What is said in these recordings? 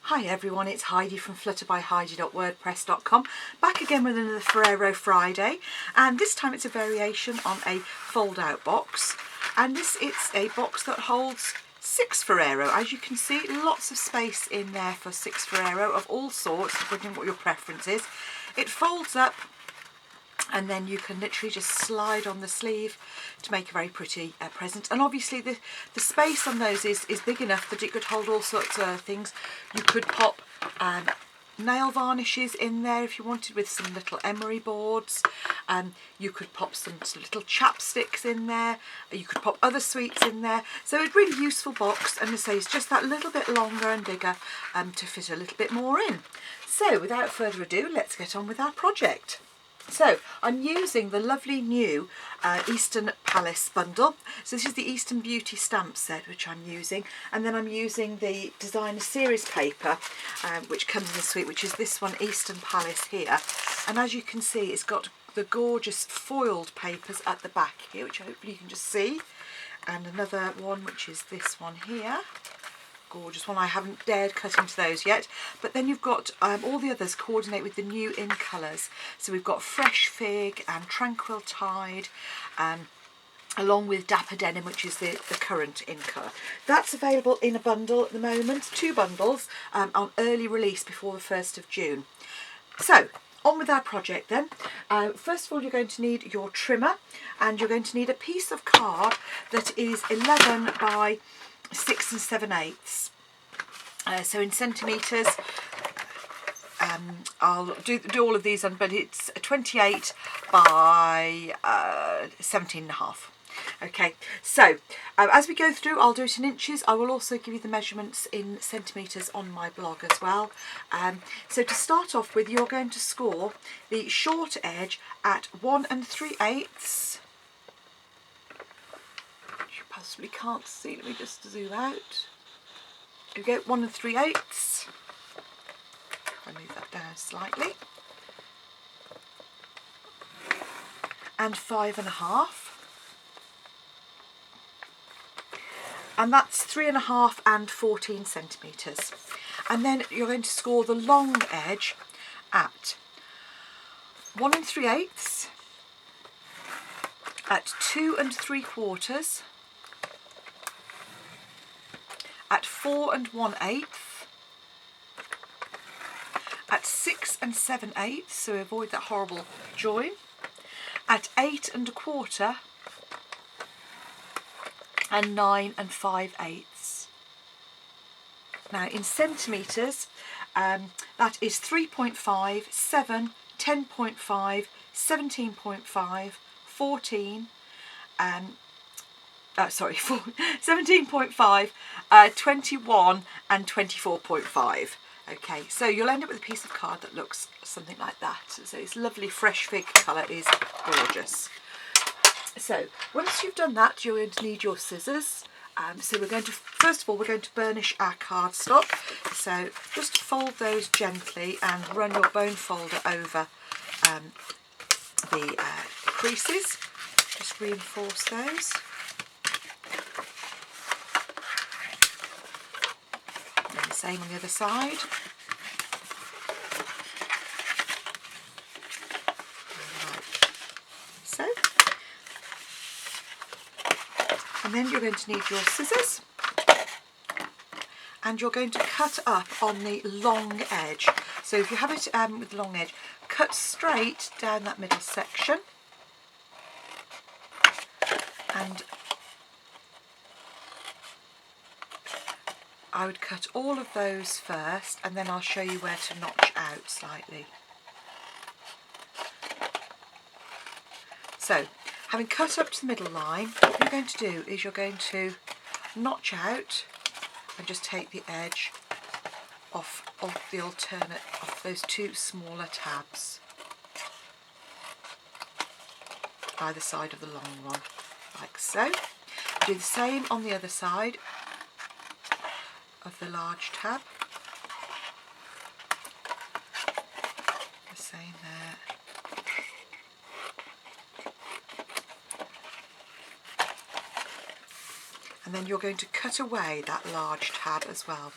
Hi everyone, it's Heidi from flutterbyheidi.wordpress.com, back again with another Ferrero Friday, and this time it's a variation on a fold-out box, and it's a box that holds 6 Ferrero. As you can see, lots of space in there for 6 Ferrero of all sorts, depending on what your preference is. It folds up, and then you can literally just slide on the sleeve to make a very pretty present. And obviously the space on those is big enough that it could hold all sorts of things. You could pop nail varnishes in there if you wanted, with some little emery boards. You could pop some little chapsticks in there. You could pop other sweets in there. So it's a really useful box, and as I say, it's just that little bit longer and bigger to fit a little bit more in. So without further ado, let's get on with our project. So I'm using the lovely new Eastern Palace bundle. So this is the Eastern Beauty stamp set which I'm using, and then I'm using the designer series paper which comes in the suite, which is this one, Eastern Palace here. And as you can see, it's got the gorgeous foiled papers at the back here, which hopefully you can just see, and another one which is this one here. Gorgeous one. I haven't dared cut into those yet, but then you've got all the others coordinate with the new in colours. So we've got Fresh Fig and Tranquil Tide, along with Dapper Denim, which is the current in colour. That's available in a bundle at the moment, 2 bundles on early release before the 1st of June. So on with our project then. First of all, you're going to need your trimmer, and you're going to need a piece of card that is 11 by 6 7/8. So in centimetres, I'll do all of these on, but it's 28 by 17.5. Okay, so as we go through, I'll do it in inches. I will also give you the measurements in centimetres on my blog as well. So to start off with, you're going to score the short edge at 1 3/8. Possibly can't see, let me just zoom out. Here we go, 1 3/8. I'll move that down slightly. And 5.5. And that's 3.5 and 14 centimetres. And then you're going to score the long edge at 1 3/8, at 2 3/4, at 4 1/8, at 6 7/8, so avoid that horrible join, at 8 1/4, and 9 5/8. Now in centimetres, that is 3.5, 7, 10.5, 17.5, 14, 17.5, 21 and 24.5. Okay, so you'll end up with a piece of card that looks something like that. So it's lovely Fresh Fig colour, is gorgeous. So once you've done that, you're going to need your scissors. So we're going to, first of all, we're going to burnish our cardstock. So just fold those gently and run your bone folder over the creases. Just reinforce those. And the same on the other side. Like so. And then you're going to need your scissors, and you're going to cut up on the long edge. So if you have it with the long edge, cut straight down that middle section, and I would cut all of those first, and then I'll show you where to notch out slightly. So having cut up to the middle line, what you're going to do is you're going to notch out and just take the edge off the alternate, off those 2 smaller tabs either side of the long one, like so. Do the same on the other side of the large tab. The same there. And then you're going to cut away that large tab as well.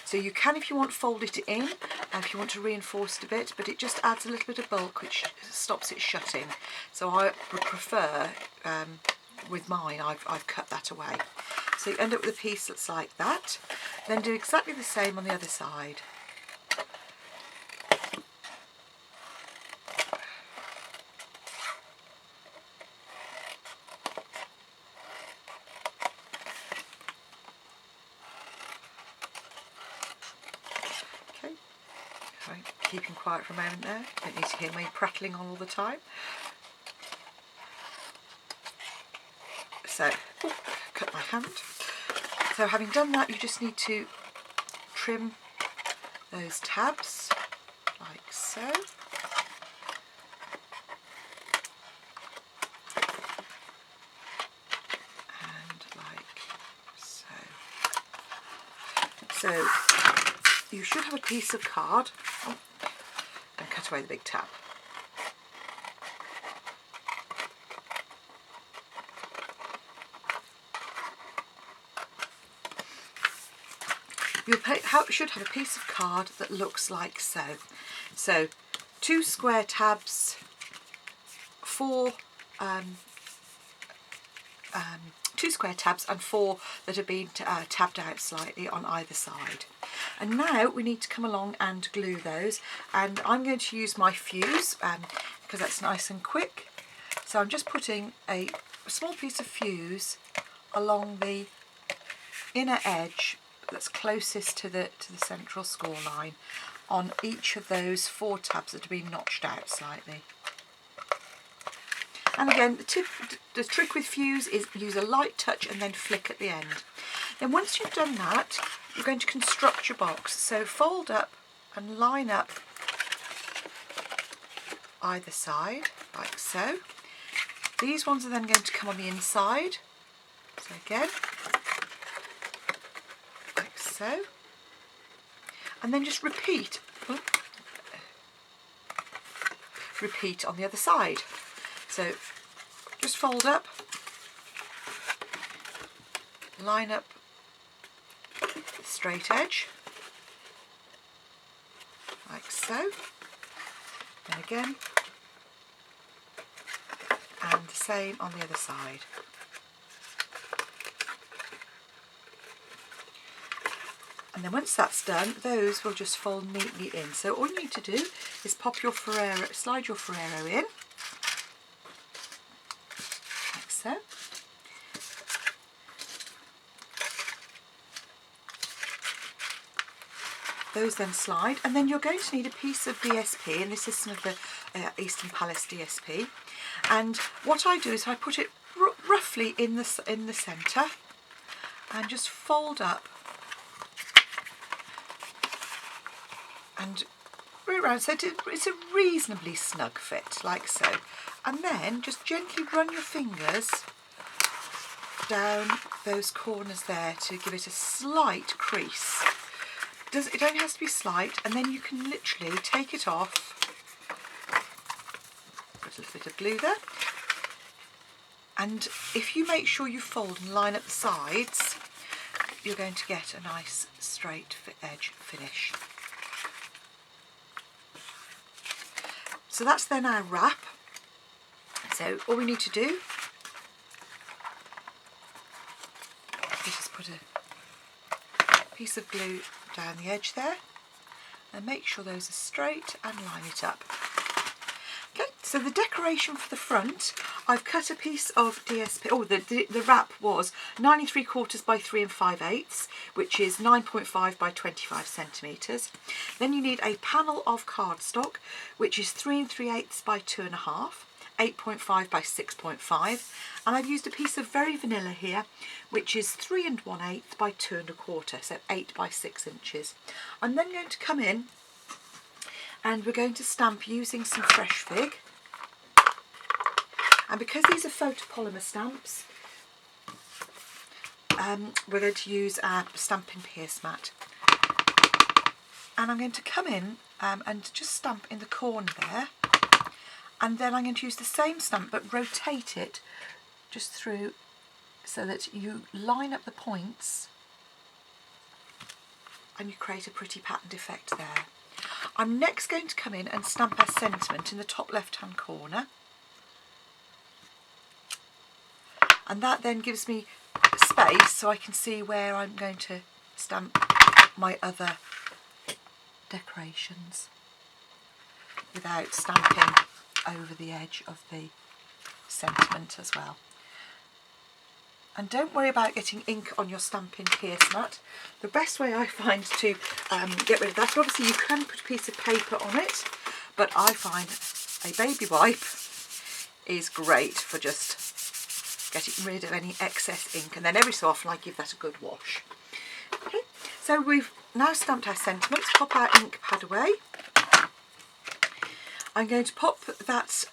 So you can, if you want, fold it in, if you want to reinforce it a bit, but it just adds a little bit of bulk which stops it shutting. So I would prefer, with mine, I've cut that away. So you end up with a piece that's like that. Then do exactly the same on the other side. Okay, right, keeping quiet for a moment there. Don't need to hear me prattling on all the time. So, cut my hand. So having done that, you just need to trim those tabs like so. And like so. So you should have a piece of card. Oh, and cut away the big tab. You should have a piece of card that looks like so. So 2 square tabs, 2 square tabs and 4 that have been tabbed out slightly on either side. And now we need to come along and glue those, and I'm going to use my fuse because that's nice and quick. So I'm just putting a small piece of fuse along the inner edge that's closest to the central score line on each of those 4 tabs that have been notched out slightly. And again, the trick with fuse is use a light touch and then flick at the end. Then once you've done that, you're going to construct your box. So fold up and line up either side like so. These ones are then going to come on the inside. So again, like so. And then just repeat. Repeat on the other side. So just fold up, line up the straight edge, like so, and again, and the same on the other side. And then once that's done, those will just fold neatly in. So all you need to do is pop your Ferrero, slide your Ferrero in, like so. Those then slide, and then you're going to need a piece of DSP, and this is some of the Eastern Palace DSP. And what I do is I put it roughly in the centre, and just fold up and around, so it's a reasonably snug fit, like so. And then just gently run your fingers down those corners there to give it a slight crease. It only has to be slight, and then you can literally take it off. Put a little bit of glue there. And if you make sure you fold and line up the sides, you're going to get a nice straight edge finish. So that's then our wrap. So all we need to do is just put a piece of glue down the edge there and make sure those are straight and line it up. Okay, so the decoration for the front, I've cut a piece of DSP. Oh, the wrap was 9 3/4 by 3 5/8, which is 9.5 by 25 centimetres. Then you need a panel of cardstock, which is 3 3/8 by 2.5, 8.5 by 6.5, and I've used a piece of very vanilla here, which is 3 1/8 by 2 1/4, so 8 by 6 inches. I'm then going to come in and we're going to stamp using some fresh fig. And because these are photopolymer stamps, we're going to use our Stampin' Pierce mat. And I'm going to come in and just stamp in the corner there. And then I'm going to use the same stamp but rotate it just through so that you line up the points and you create a pretty patterned effect there. I'm next going to come in and stamp our sentiment in the top left hand corner, and that then gives me space so I can see where I'm going to stamp my other decorations without stamping over the edge of the sentiment as well. And don't worry about getting ink on your stamping pierce mat. The best way I find to get rid of that, obviously you can put a piece of paper on it, but I find a baby wipe is great for just getting rid of any excess ink, and then every so often I give that a good wash. Okay, so we've now stamped our sentiments. Pop our ink pad away. I'm going to pop that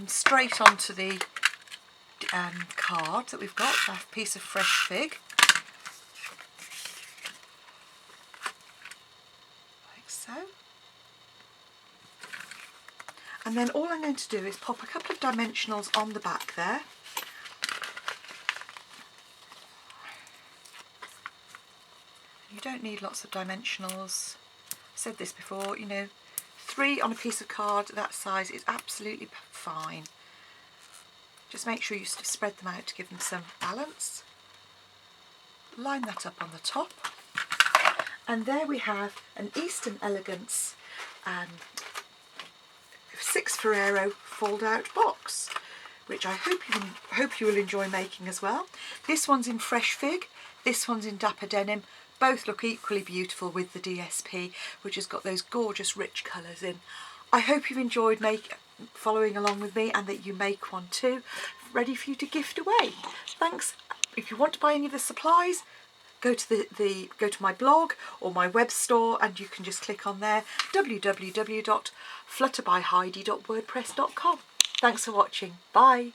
straight onto the card that we've got, a piece of fresh fig, like so. And then all I'm going to do is pop a couple of dimensionals on the back there. You don't need lots of dimensionals. I've said this before, you know, 3 on a piece of card that size is absolutely fine. Just make sure you spread them out to give them some balance. Line that up on the top. And there we have an Eastern Elegance 6 Ferrero fold out box, which I hope you will enjoy making as well. This one's in fresh fig, this one's in dapper denim. Both look equally beautiful with the DSP, which has got those gorgeous rich colours in. I hope you've enjoyed following along with me, and that you make one too, ready for you to gift away. Thanks. If you want to buy any of the supplies, go to go to my blog or my web store, and you can just click on there, www.flutterbyheidi.wordpress.com. Thanks for watching. Bye.